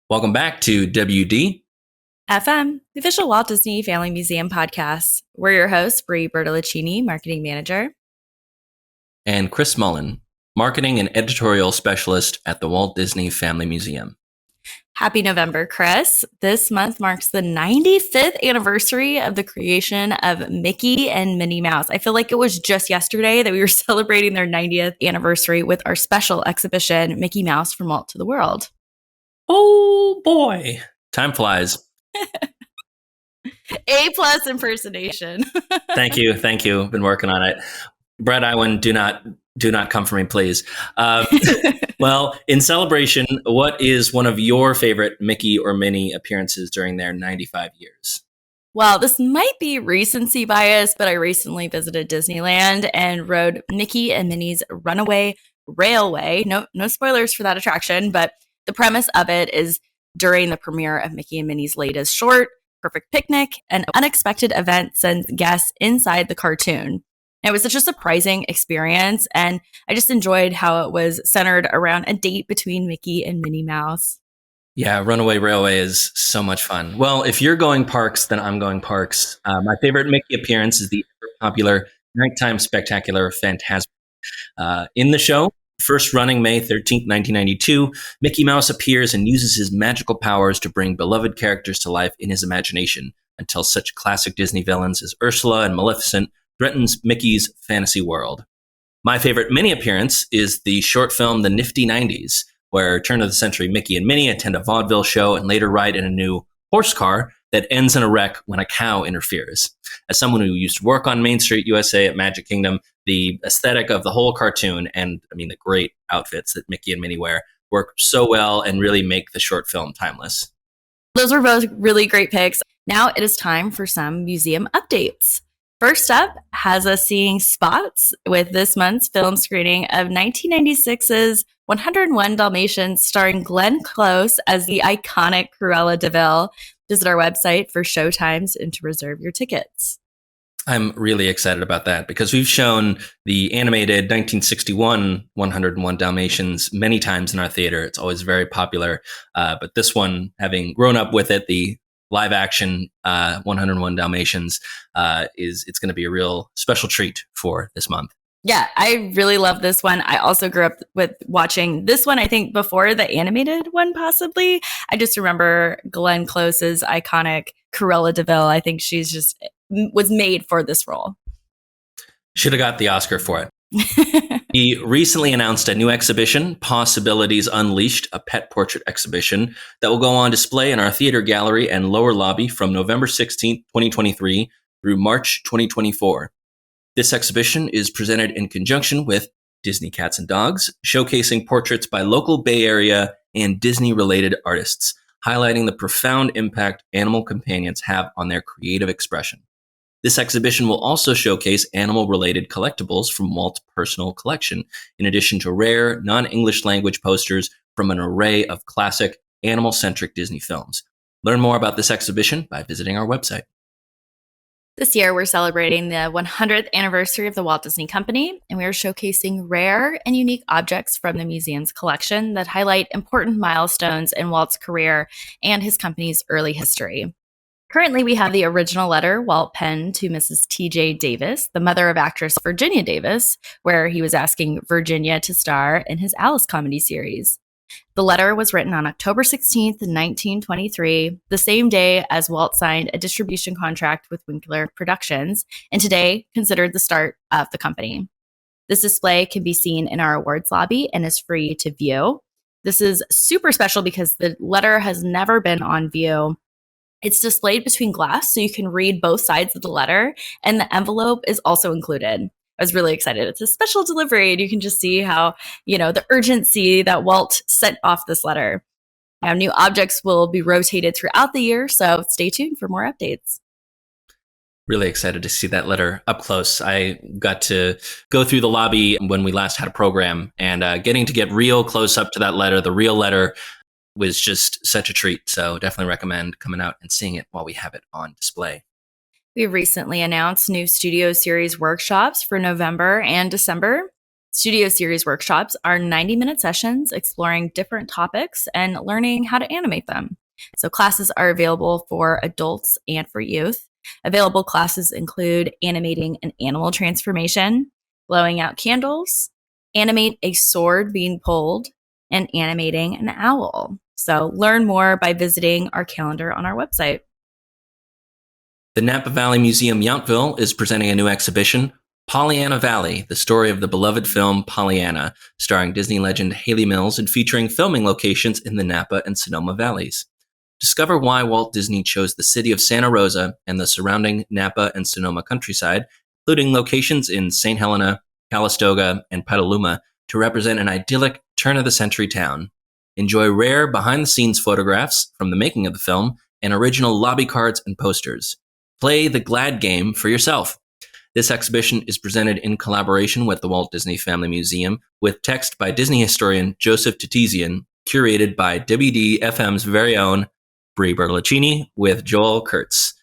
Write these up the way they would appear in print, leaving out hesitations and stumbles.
Welcome back to WD. FM, the official Walt Disney Family Museum podcast. We're your hosts, Brie Bertolacini, Marketing Manager. And Chris Mullen, Marketing and Editorial Specialist at the Walt Disney Family Museum. Happy November, Chris. This month marks the 95th anniversary of the creation of Mickey and Minnie Mouse. I feel like it was just yesterday that we were celebrating their 90th anniversary with our special exhibition, Mickey Mouse from Walt to the World. Oh boy. Time flies. A+ impersonation. Thank you. Been working on it. Brett Iwan, do not come for me, please. Well, in celebration, what is one of your favorite Mickey or Minnie appearances during their 95 years? Well, this might be recency bias, but I recently visited Disneyland and rode Mickey and Minnie's Runaway Railway. No spoilers for that attraction, but the premise of it is during the premiere of Mickey and Minnie's latest short, Perfect Picnic, an unexpected event sends guests inside the cartoon. It was such a surprising experience, and I just enjoyed how it was centered around a date between Mickey and Minnie Mouse. Yeah, Runaway Railway is so much fun. Well, if you're going parks, then I'm going parks. My favorite Mickey appearance is the popular Nighttime Spectacular Phantasm. In the show, first running May 13th, 1992, Mickey Mouse appears and uses his magical powers to bring beloved characters to life in his imagination until such classic Disney villains as Ursula and Maleficent threatens Mickey's fantasy world. My favorite Minnie appearance is the short film The Nifty 90s, where turn-of-the-century Mickey and Minnie attend a vaudeville show and later ride in a new horse car that ends in a wreck when a cow interferes. As someone who used to work on Main Street USA at Magic Kingdom, the aesthetic of the whole cartoon and, the great outfits that Mickey and Minnie wear work so well and really make the short film timeless. Those were both really great picks. Now it is time for some museum updates. First up has us seeing spots with this month's film screening of 1996's 101 Dalmatians starring Glenn Close as the iconic Cruella de Vil. Visit our website for showtimes and to reserve your tickets. I'm really excited about that because we've shown the animated 1961 101 Dalmatians many times in our theater. It's always very popular. But this one, having grown up with it, the live action 101 Dalmatians, it's going to be a real special treat for this month. Yeah, I really love this one. I also grew up with watching this one, I think, before the animated one, possibly. I just remember Glenn Close's iconic Cruella de Vil. I think she's just was made for this role. Should have got the Oscar for it. He recently announced a new exhibition, Possibilities Unleashed, a pet portrait exhibition that will go on display in our theater gallery and lower lobby from November 16th, 2023 through March 2024. This exhibition is presented in conjunction with Disney Cats and Dogs, showcasing portraits by local Bay Area and Disney-related artists, highlighting the profound impact animal companions have on their creative expression. This exhibition will also showcase animal-related collectibles from Walt's personal collection, in addition to rare, non-English language posters from an array of classic, animal-centric Disney films. Learn more about this exhibition by visiting our website. This year, we're celebrating the 100th anniversary of the Walt Disney Company, and we are showcasing rare and unique objects from the museum's collection that highlight important milestones in Walt's career and his company's early history. Currently, we have the original letter Walt penned to Mrs. T.J. Davis, the mother of actress Virginia Davis, where he was asking Virginia to star in his Alice comedy series. The letter was written on October 16th, 1923, the same day as Walt signed a distribution contract with Winkler Productions, and today considered the start of the company. This display can be seen in our awards lobby and is free to view. This is super special because the letter has never been on view. It's displayed between glass, so you can read both sides of the letter, and the envelope is also included. I was really excited. It's a special delivery, and you can just see how, the urgency that Walt sent off this letter. Now, new objects will be rotated throughout the year, so stay tuned for more updates. Really excited to see that letter up close. I got to go through the lobby when we last had a program, and getting to get real close up to that letter, the real letter, was just such a treat. So definitely recommend coming out and seeing it while we have it on display. We recently announced new studio series workshops for November and December. Studio Series workshops are 90-minute sessions exploring different topics and learning how to animate them. So, classes are available for adults and for youth. Available classes include animating an animal transformation, blowing out candles, animate a sword being pulled, and animating an owl. So, learn more by visiting our calendar on our website. The Napa Valley Museum Yountville is presenting a new exhibition, Pollyanna Valley, the story of the beloved film Pollyanna, starring Disney legend Haley Mills and featuring filming locations in the Napa and Sonoma Valleys. Discover why Walt Disney chose the city of Santa Rosa and the surrounding Napa and Sonoma countryside, including locations in St. Helena, Calistoga, and Petaluma, to represent an idyllic turn-of-the-century town. Enjoy rare behind-the-scenes photographs from the making of the film and original lobby cards and posters. Play the Glad game for yourself. This exhibition is presented in collaboration with the Walt Disney Family Museum, with text by Disney historian Joseph Titizian, curated by WD-FM's very own Brie Bertolacini with Joel Kurtz.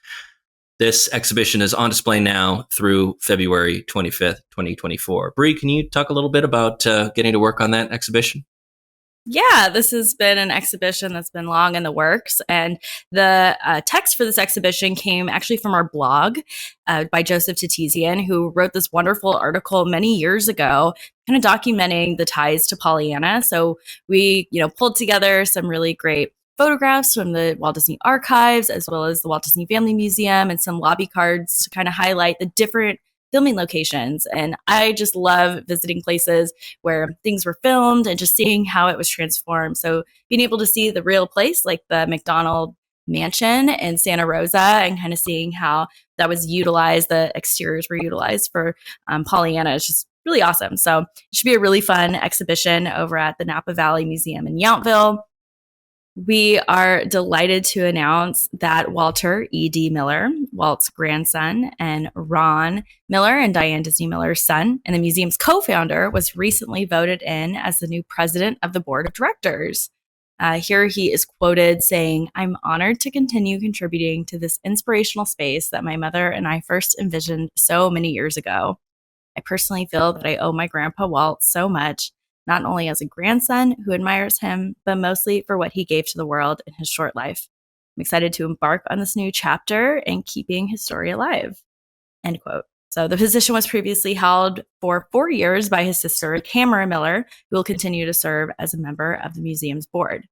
This exhibition is on display now through February 25th, 2024. Brie, can you talk a little bit about getting to work on that exhibition? Yeah, this has been an exhibition that's been long in the works. And the text for this exhibition came actually from our blog by Joseph Titizian, who wrote this wonderful article many years ago, kind of documenting the ties to Pollyanna. So we, pulled together some really great photographs from the Walt Disney Archives, as well as the Walt Disney Family Museum, and some lobby cards to kind of highlight the different filming locations. And I just love visiting places where things were filmed and just seeing how it was transformed. So being able to see the real place, like the McDonald Mansion in Santa Rosa, and kind of seeing how that was utilized, the exteriors were utilized for Pollyanna, is just really awesome. So it should be a really fun exhibition over at the Napa Valley Museum in Yountville. We are delighted to announce that Walter E.D. Miller, Walt's grandson, and Ron Miller and Diane Disney Miller's son, and the museum's co-founder, was recently voted in as the new president of the board of directors. Here he is quoted saying, "I'm honored to continue contributing to this inspirational space that my mother and I first envisioned so many years ago. I personally feel that I owe my grandpa Walt so much, not only as a grandson who admires him, but mostly for what he gave to the world in his short life. I'm excited to embark on this new chapter and keeping his story alive." End quote. So the position was previously held for 4 years by his sister, Tamara Miller, who will continue to serve as a member of the museum's board.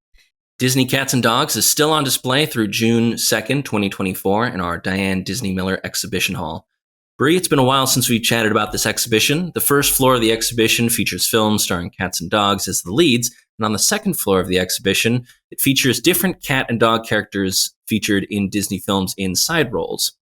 Disney Cats and Dogs is still on display through June 2nd, 2024 in our Diane Disney Miller Exhibition Hall. Brie, it's been a while since we chatted about this exhibition. The first floor of the exhibition features films starring cats and dogs as the leads, and on the second floor of the exhibition, it features different cat and dog characters featured in Disney films in side roles.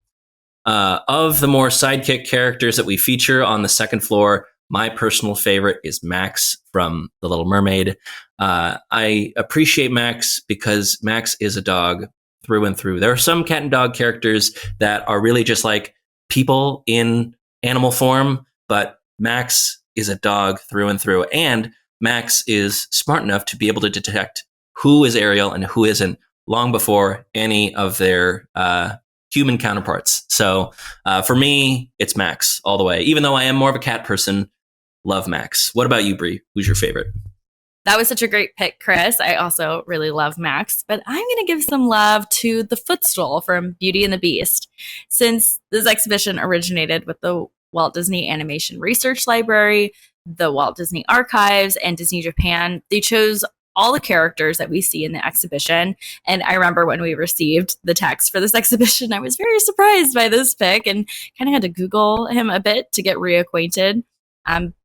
Of the more sidekick characters that we feature on the second floor, my personal favorite is Max from The Little Mermaid. I appreciate Max because Max is a dog through and through. There are some cat and dog characters that are really just like people in animal form, but Max is a dog through and through. And Max is smart enough to be able to detect who is Ariel and who isn't long before any of their human counterparts. So for me, it's Max all the way. Even though I am more of a cat person, love Max. What about you, Brie? Who's your favorite? That was such a great pick, Chris. I also really love Max, but I'm going to give some love to the footstool from Beauty and the Beast. Since this exhibition originated with the Walt Disney Animation Research Library, the Walt Disney Archives, and Disney Japan, they chose all the characters that we see in the exhibition. And I remember when we received the text for this exhibition, I was very surprised by this pick and kind of had to Google him a bit to get reacquainted.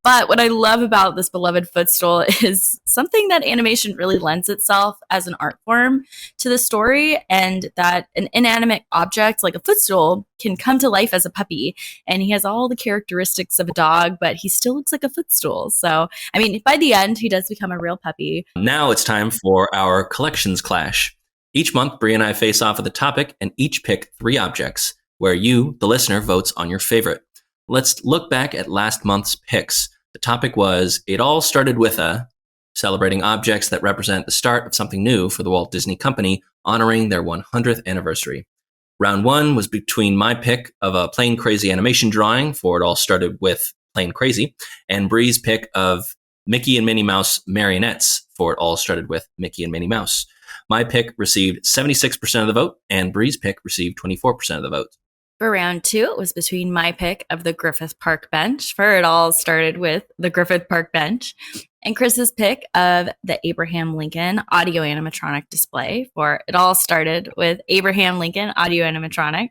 But what I love about this beloved footstool is something that animation really lends itself as an art form to the story, and that an inanimate object like a footstool can come to life as a puppy. And he has all the characteristics of a dog, but he still looks like a footstool. So, I mean, by the end, he does become a real puppy. Now it's time for our collections clash. Each month, Brie and I face off with a topic and each pick 3 objects, where you, the listener, votes on your favorite. Let's look back at last month's picks. The topic was It All Started With a, celebrating objects that represent the start of something new for the Walt Disney Company, honoring their 100th anniversary. Round 1 was between my pick of a plain crazy animation drawing for It All Started With Plain Crazy, and Bree's pick of Mickey and Minnie Mouse marionettes, for It All Started with Mickey and Minnie Mouse. My pick received 76% of the vote, and Bree's pick received 24% of the vote. For round 2, it was between my pick of the Griffith Park Bench, for It All Started with the Griffith Park Bench, and Chris's pick of the Abraham Lincoln audio animatronic display, for It All Started with Abraham Lincoln audio animatronic.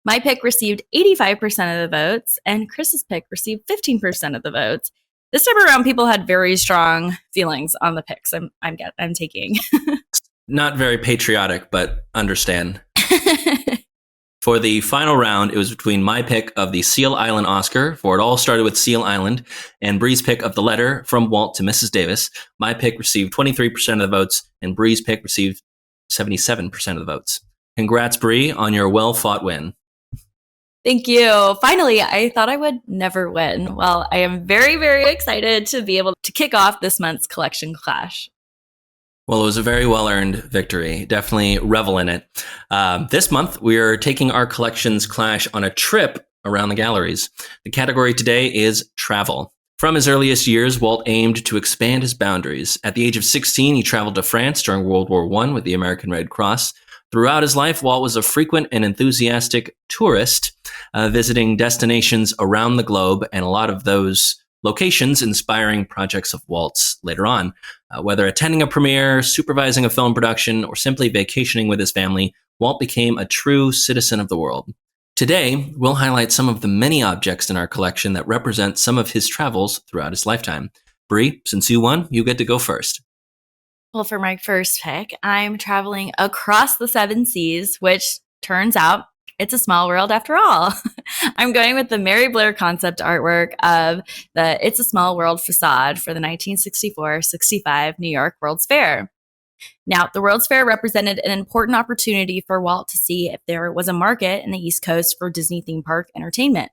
My pick received 85% of the votes, and Chris's pick received 15% of the votes. This time around, people had very strong feelings on the picks I'm taking. Not very patriotic, but understand. For the final round, it was between my pick of the Seal Island Oscar, for It All Started with Seal Island, and Bree's pick of the letter from Walt to Mrs. Davis. My pick received 23% of the votes, and Bree's pick received 77% of the votes. Congrats, Bree, on your well-fought win. Thank you. Finally, I thought I would never win. Well, I am very, very excited to be able to kick off this month's collection clash. Well, it was a very well-earned victory. Definitely revel in it. This month, we are taking our collections clash on a trip around the galleries. The category today is travel. From his earliest years, Walt aimed to expand his boundaries. At the age of 16, he traveled to France during World War I with the American Red Cross. Throughout his life, Walt was a frequent and enthusiastic tourist, visiting destinations around the globe, and a lot of those locations inspiring projects of Walt's later on. Whether attending a premiere, supervising a film production, or simply vacationing with his family, Walt became a true citizen of the world. Today, we'll highlight some of the many objects in our collection that represent some of his travels throughout his lifetime. Bree, since you won, you get to go first. Well, for my first pick, I'm traveling across the 7 seas, which turns out it's a small world after all. I'm going with the Mary Blair concept artwork of the It's a Small World facade for the 1964-65 New York World's Fair. Now, the World's Fair represented an important opportunity for Walt to see if there was a market in the East Coast for Disney theme park entertainment.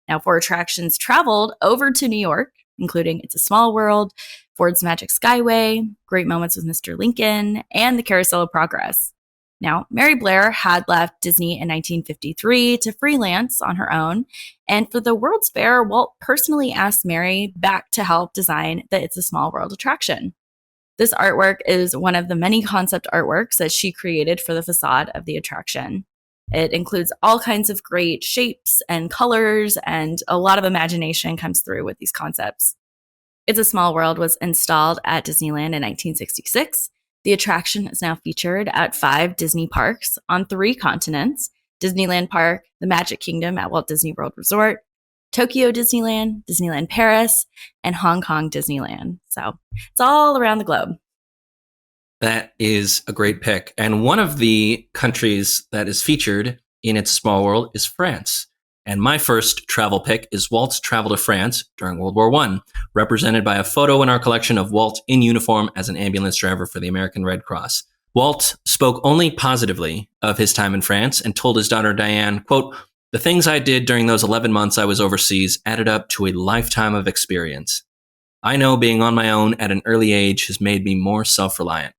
Now, 4 attractions traveled over to New York, including It's a Small World, Ford's Magic Skyway, Great Moments with Mr. Lincoln, and the Carousel of Progress. Now, Mary Blair had left Disney in 1953 to freelance on her own, and for the World's Fair, Walt personally asked Mary back to help design the It's a Small World attraction. This artwork is one of the many concept artworks that she created for the facade of the attraction. It includes all kinds of great shapes and colors, and a lot of imagination comes through with these concepts. It's a Small World was installed at Disneyland in 1966. The attraction is now featured at 5 Disney parks on 3 continents: Disneyland Park, the Magic Kingdom at Walt Disney World Resort, Tokyo Disneyland, Disneyland Paris, and Hong Kong Disneyland. So it's all around the globe. That is a great pick. And one of the countries that is featured in It's a Small World is France. And my first travel pick is Walt's travel to France during World War I, represented by a photo in our collection of Walt in uniform as an ambulance driver for the American Red Cross. Walt spoke only positively of his time in France and told his daughter Diane, quote, "The things I did during those 11 months I was overseas added up to a lifetime of experience. I know being on my own at an early age has made me more self-reliant."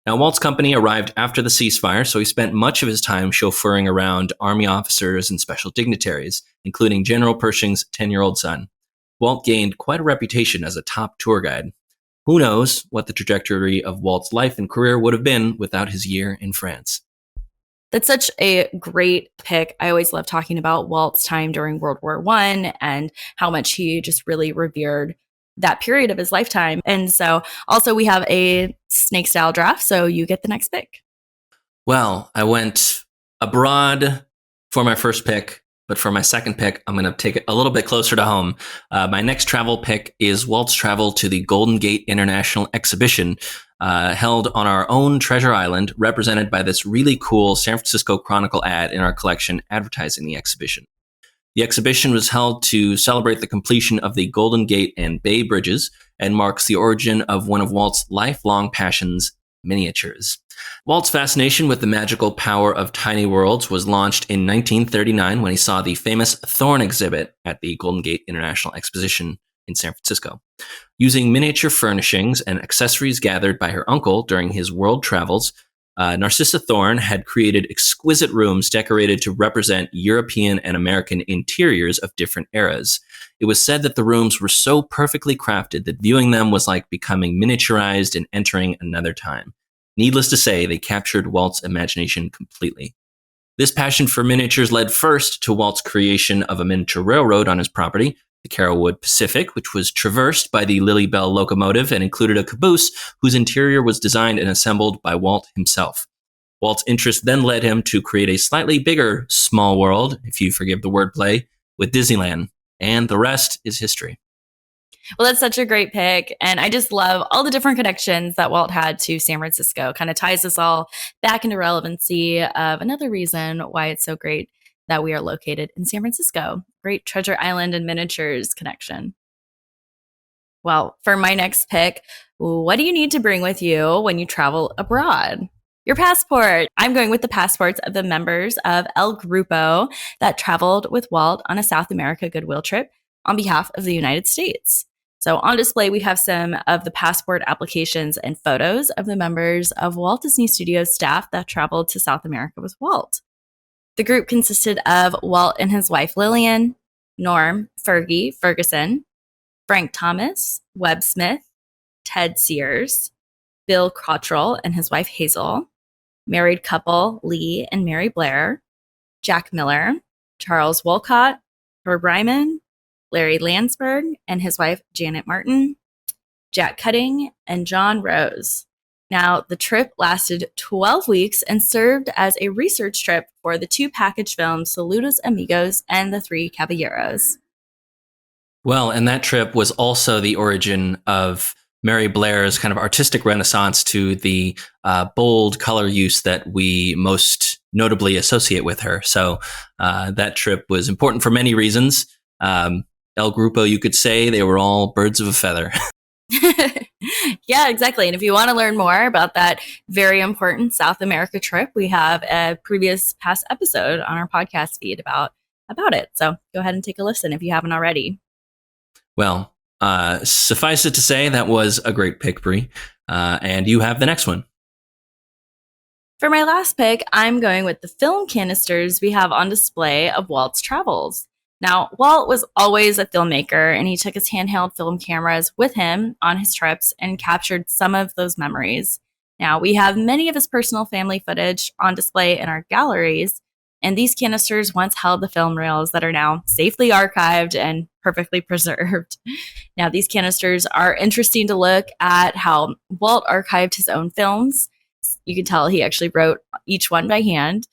Now, Walt's company arrived after the ceasefire, so he spent much of his time chauffeuring around Army officers and special dignitaries, including General Pershing's 10-year-old son. Walt gained quite a reputation as a top tour guide. Who knows what the trajectory of Walt's life and career would have been without his year in France. That's such a great pick. I always love talking about Walt's time during World War I and how much he just really revered that period of his lifetime. And so also we have a snake style draft, so you get the next pick. Well, I went abroad for my first pick, but for my second pick, I'm going to take it a little bit closer to home. My next travel pick is Walt's travel to the Golden Gate International Exhibition, held on our own Treasure Island, represented by this really cool San Francisco Chronicle ad in our collection advertising the exhibition. The exhibition was held to celebrate the completion of the Golden Gate and Bay Bridges and marks the origin of one of Walt's lifelong passions, miniatures. Walt's fascination with the magical power of tiny worlds was launched in 1939 when he saw the famous Thorn exhibit at the Golden Gate International Exposition in San Francisco. Using miniature furnishings and accessories gathered by her uncle during his world travels, Narcissa Thorne had created exquisite rooms decorated to represent European and American interiors of different eras. It was said that the rooms were so perfectly crafted that viewing them was like becoming miniaturized and entering another time. Needless to say, they captured Walt's imagination completely. This passion for miniatures led first to Walt's creation of a miniature railroad on his property, the Carrollwood Pacific, which was traversed by the Lily Bell locomotive and included a caboose whose interior was designed and assembled by Walt himself. Walt's interest then led him to create a slightly bigger small world, if you forgive the wordplay, with Disneyland. And the rest is history. Well, that's such a great pick. And I just love all the different connections that Walt had to San Francisco. Kind of ties us all back into relevancy of another reason why it's so great that we are located in San Francisco. Great Treasure Island and miniatures connection. Well, for my next pick, what do you need to bring with you when you travel abroad? Your passport. I'm going with the passports of the members of El Grupo that traveled with Walt on a South America goodwill trip on behalf of the United States. So on display, we have some of the passport applications and photos of the members of Walt Disney Studios staff that traveled to South America with Walt. The group consisted of Walt and his wife Lillian, Norm, Fergie, Ferguson, Frank Thomas, Webb Smith, Ted Sears, Bill Cottrell and his wife Hazel, married couple Lee and Mary Blair, Jack Miller, Charles Wolcott, Herb Ryman, Larry Landsberg and his wife Janet Martin, Jack Cutting, and John Rose. Now, the trip lasted 12 weeks and served as a research trip for the two package films Saludos Amigos and The Three Caballeros. Well, and that trip was also the origin of Mary Blair's kind of artistic renaissance to the bold color use that we most notably associate with her. So that trip was important for many reasons. El Grupo, you could say they were all birds of a feather. Yeah, exactly. And if you want to learn more about that very important South America trip, we have a previous past episode on our podcast feed about it. So go ahead and take a listen if you haven't already. Well, suffice it to say, that was a great pick, Brie. And you have the next one. For my last pick, I'm going with the film canisters we have on display of Walt's travels. Now, Walt was always a filmmaker, and he took his handheld film cameras with him on his trips and captured some of those memories. Now, we have many of his personal family footage on display in our galleries, and these canisters once held the film reels that are now safely archived and perfectly preserved. Now, these canisters are interesting to look at how Walt archived his own films. You can tell he actually wrote each one by hand.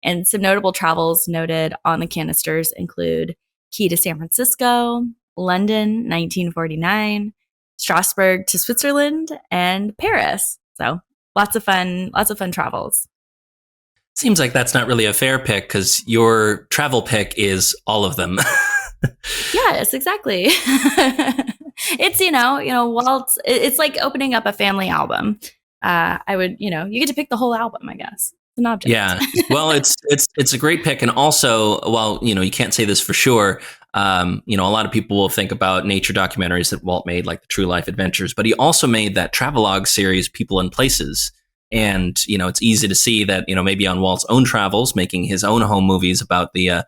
And some notable travels noted on the canisters include Key to San Francisco, London, 1949, Strasbourg to Switzerland, and Paris. So lots of fun travels. Seems like that's not really a fair pick because your travel pick is all of them. Yes, exactly. It's, Walt's, it's like opening up a family album. I would, you get to pick the whole album, I guess. An object. Yeah. Well, it's a great pick. And also, while, you can't say this for sure, a lot of people will think about nature documentaries that Walt made, like the True Life Adventures, but he also made that travelogue series, People and Places. And, it's easy to see that, maybe on Walt's own travels, making his own home movies about the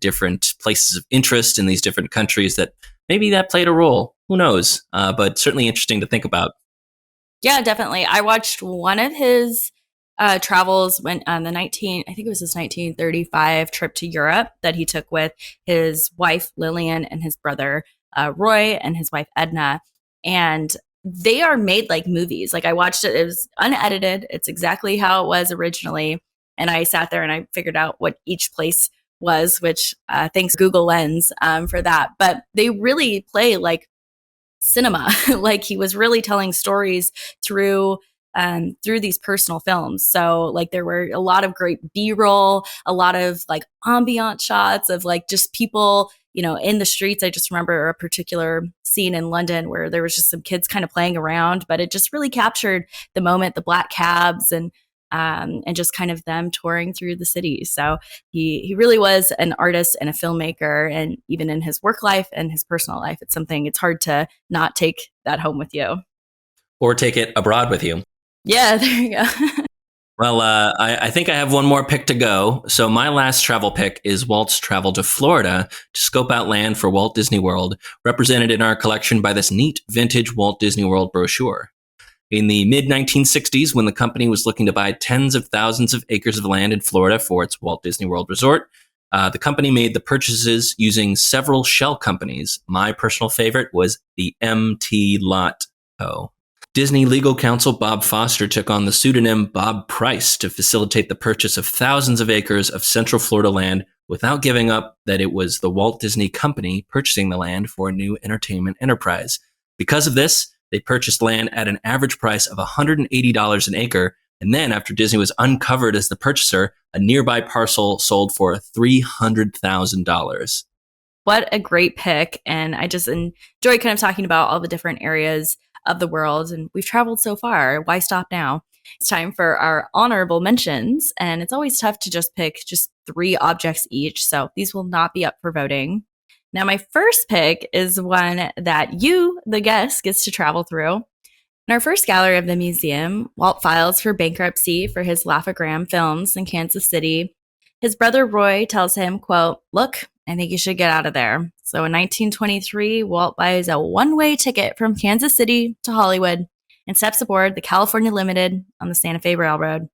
different places of interest in these different countries, that maybe that played a role. Who knows? But certainly interesting to think about. Yeah, definitely. I watched one of his travels when on I think it was his 1935 trip to Europe that he took with his wife Lillian and his brother Roy and his wife Edna. And they are made like movies. Like I watched it, it was unedited. It's exactly how it was originally. And I sat there and I figured out what each place was, which thanks Google Lens for that. But they really play like cinema. Like he was really telling stories through these personal films. So like there were a lot of great B-roll, a lot of like ambient shots of like just people, in the streets. I just remember a particular scene in London where there was just some kids kind of playing around, but it just really captured the moment, the black cabs and just kind of them touring through the city. So he really was an artist and a filmmaker, and even in his work life and his personal life, it's hard to not take that home with you. Or take it abroad with you. Yeah, there you go. Well, I think I have one more pick to go. So my last travel pick is Walt's travel to Florida to scope out land for Walt Disney World, represented in our collection by this neat vintage Walt Disney World brochure. In the mid 1960s, when the company was looking to buy tens of thousands of acres of land in Florida for its Walt Disney World resort, the company made the purchases using several shell companies. My personal favorite was the MT Lot Co. Disney legal counsel Bob Foster took on the pseudonym Bob Price to facilitate the purchase of thousands of acres of Central Florida land without giving up that it was the Walt Disney Company purchasing the land for a new entertainment enterprise. Because of this, they purchased land at an average price of $180 an acre, and then after Disney was uncovered as the purchaser, a nearby parcel sold for $300,000. What a great pick. And I just enjoy kind of talking about all the different areas of the world. And we've traveled so far. Why stop now? It's time for our honorable mentions. And it's always tough to just pick just 3 objects each. So these will not be up for voting. Now, my first pick is one that you, the guest, gets to travel through. In our first gallery of the museum, Walt files for bankruptcy for his Laugh-O-Gram films in Kansas City. His brother Roy tells him, quote, "Look, I think you should get out of there." So in 1923, Walt buys a one-way ticket from Kansas City to Hollywood and steps aboard the California Limited on the Santa Fe Railroad.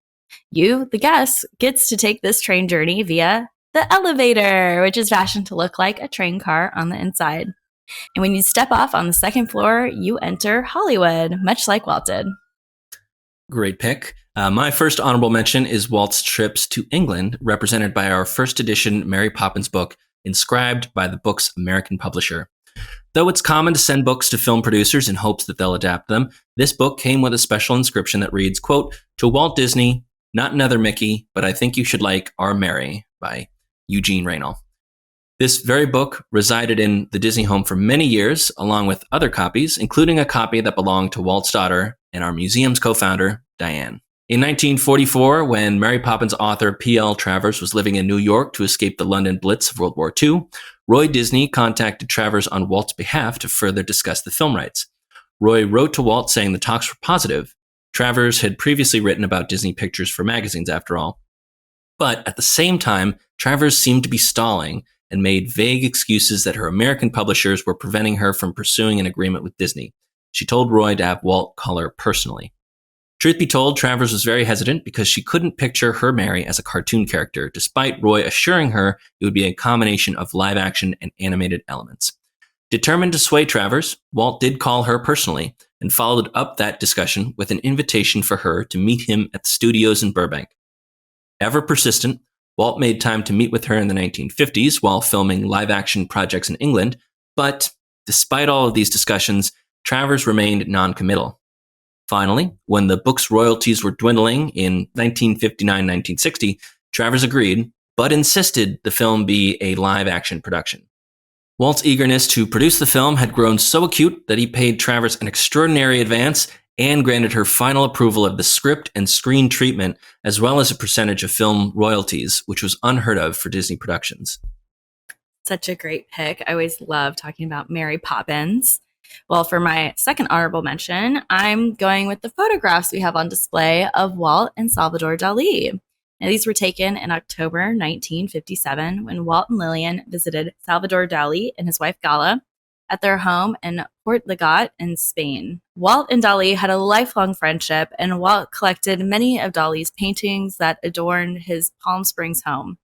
You, the guest, gets to take this train journey via the elevator, which is fashioned to look like a train car on the inside. And when you step off on the second floor, you enter Hollywood, much like Walt did. Great pick. My first honorable mention is Walt's trips to England, represented by our first edition Mary Poppins book, inscribed by the book's American publisher. Though it's common to send books to film producers in hopes that they'll adapt them, this book came with a special inscription that reads, quote, "To Walt Disney, not another Mickey, but I think you should like Our Mary," by Eugene Raynal. This very book resided in the Disney home for many years, along with other copies, including a copy that belonged to Walt's daughter and our museum's co-founder, Diane. In 1944, when Mary Poppins author P.L. Travers was living in New York to escape the London Blitz of World War II, Roy Disney contacted Travers on Walt's behalf to further discuss the film rights. Roy wrote to Walt saying the talks were positive. Travers had previously written about Disney pictures for magazines, after all. But at the same time, Travers seemed to be stalling and made vague excuses that her American publishers were preventing her from pursuing an agreement with Disney. She told Roy to have Walt call her personally. Truth be told, Travers was very hesitant because she couldn't picture her Mary as a cartoon character, despite Roy assuring her it would be a combination of live action and animated elements. Determined to sway Travers, Walt did call her personally and followed up that discussion with an invitation for her to meet him at the studios in Burbank. Ever persistent, Walt made time to meet with her in the 1950s while filming live-action projects in England, but despite all of these discussions, Travers remained non-committal. Finally, when the book's royalties were dwindling in 1959-1960, Travers agreed, but insisted the film be a live-action production. Walt's eagerness to produce the film had grown so acute that he paid Travers an extraordinary advance and granted her final approval of the script and screen treatment, as well as a percentage of film royalties, which was unheard of for Disney productions. Such a great pick. I always love talking about Mary Poppins. Well, for my second honorable mention, I'm going with the photographs we have on display of Walt and Salvador Dali. Now, these were taken in October 1957 when Walt and Lillian visited Salvador Dali and his wife Gala at their home in Port Legat in Spain. Walt and Dali had a lifelong friendship, and Walt collected many of Dali's paintings that adorned his Palm Springs home.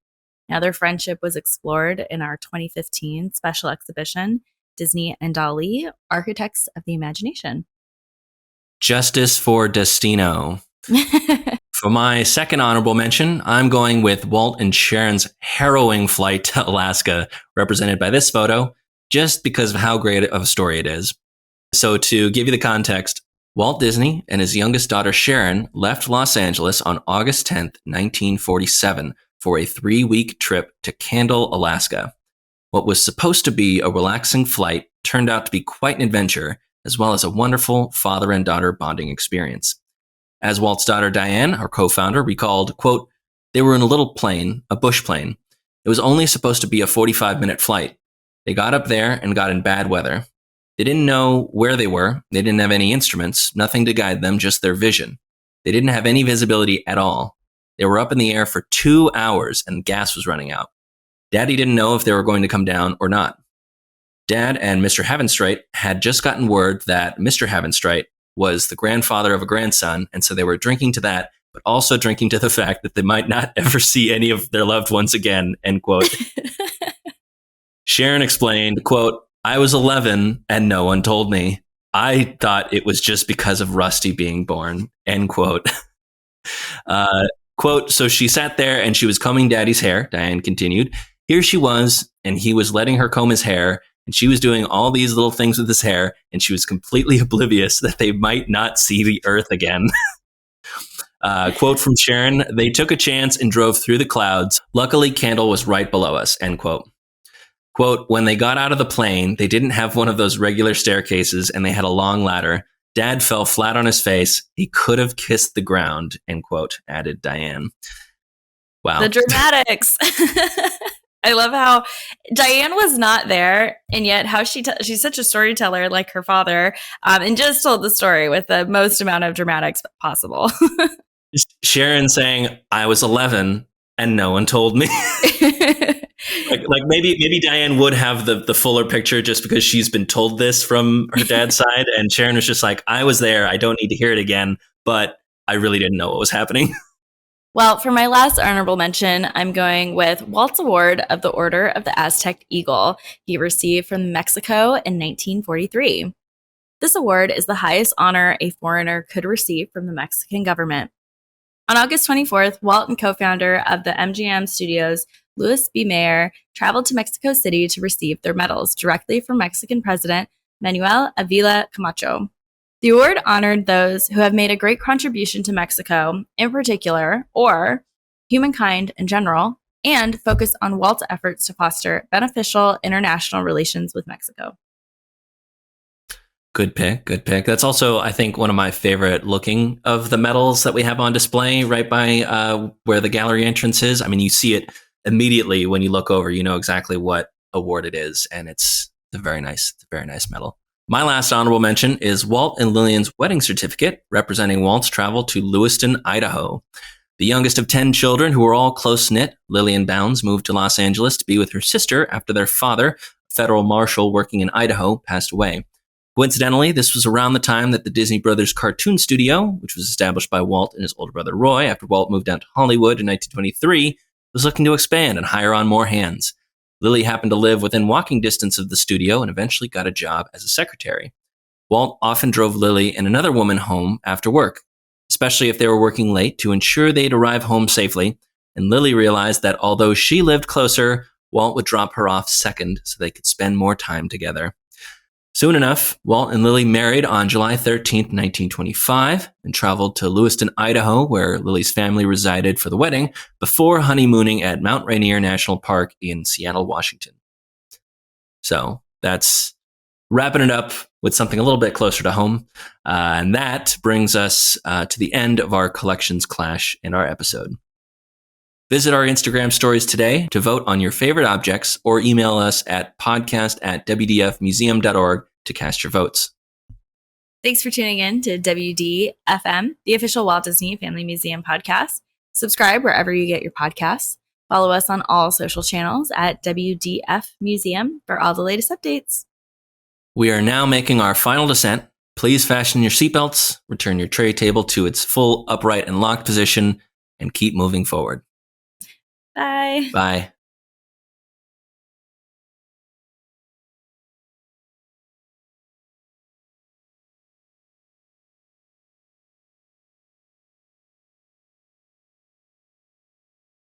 Now, their friendship was explored in our 2015 special exhibition, Disney and Dali, Architects of the Imagination. Justice for Destino. For my second honorable mention, I'm going with Walt and Sharon's harrowing flight to Alaska, represented by this photo, just because of how great of a story it is. So to give you the context, Walt Disney and his youngest daughter Sharon left Los Angeles on August 10th, 1947 for a 3-week trip to Kendall, Alaska. What was supposed to be a relaxing flight turned out to be quite an adventure, as well as a wonderful father and daughter bonding experience. As Walt's daughter Diane, our co-founder, recalled, quote, "They were in a little plane, a bush plane. It was only supposed to be a 45-minute flight. They got up there and got in bad weather. They didn't know where they were. They didn't have any instruments, nothing to guide them, just their vision. They didn't have any visibility at all. They were up in the air for 2 hours and gas was running out. Daddy didn't know if they were going to come down or not. Dad and Mr. Havenstrite had just gotten word that Mr. Havenstrite was the grandfather of a grandson, and so they were drinking to that, but also drinking to the fact that they might not ever see any of their loved ones again, end quote. Sharon explained, quote, I was 11 and no one told me. I thought it was just because of Rusty being born, end quote. Quote, so she sat there and she was combing Daddy's hair, Diane continued. Here she was, and he was letting her comb his hair, and she was doing all these little things with his hair, and she was completely oblivious that they might not see the earth again. Quote from Sharon, they took a chance and drove through the clouds. Luckily, Candle was right below us, end quote. Quote, when they got out of the plane, they didn't have one of those regular staircases, and they had a long ladder. Dad fell flat on his face. He could have kissed the ground, end quote, added Diane. Wow. The dramatics. I love how Diane was not there, and yet how she's such a storyteller like her father, and just told the story with the most amount of dramatics possible. Sharon saying, I was 11 and no one told me. like maybe Diane would have the fuller picture just because she's been told this from her dad's side, and Sharon was just like, I was there, I don't need to hear it again, but I really didn't know what was happening. Well, for my last honorable mention, I'm going with Walt's Award of the Order of the Aztec Eagle he received from Mexico in 1943. This award is the highest honor a foreigner could receive from the Mexican government. On August 24th, Walt and co-founder of the MGM Studios, Louis B. Mayer, traveled to Mexico City to receive their medals directly from Mexican President Manuel Avila Camacho. The award honored those who have made a great contribution to Mexico, in particular, or humankind in general, and focused on Walt's efforts to foster beneficial international relations with Mexico. Good pick. That's also, I think, one of my favorite looking of the medals that we have on display right by where the gallery entrance is. I mean, you see it immediately when you look over, you know exactly what award it is, and it's a very nice medal. My last honorable mention is Walt and Lillian's wedding certificate, representing Walt's travel to Lewiston, Idaho. The youngest of 10 children who were all close-knit, Lillian Bounds moved to Los Angeles to be with her sister after their father, a federal marshal working in Idaho, passed away. Coincidentally, this was around the time that the Disney Brothers cartoon studio, which was established by Walt and his older brother Roy after Walt moved down to Hollywood in 1923, was looking to expand and hire on more hands. Lily happened to live within walking distance of the studio and eventually got a job as a secretary. Walt often drove Lily and another woman home after work, especially if they were working late, to ensure they'd arrive home safely, and Lily realized that although she lived closer, Walt would drop her off second so they could spend more time together. Soon enough, Walt and Lily married on July 13th, 1925, and traveled to Lewiston, Idaho, where Lily's family resided for the wedding, before honeymooning at Mount Rainier National Park in Seattle, Washington. So that's wrapping it up with something a little bit closer to home. And that brings us to the end of our collections clash in our episode. Visit our Instagram stories today to vote on your favorite objects, or email us at podcast@wdfmuseum.org to cast your votes. Thanks for tuning in to WDFM, the official Walt Disney Family Museum podcast. Subscribe wherever you get your podcasts. Follow us on all social channels at WDF Museum for all the latest updates. We are now making our final descent. Please fasten your seatbelts, return your tray table to its full upright and locked position, and keep moving forward. Bye. Bye.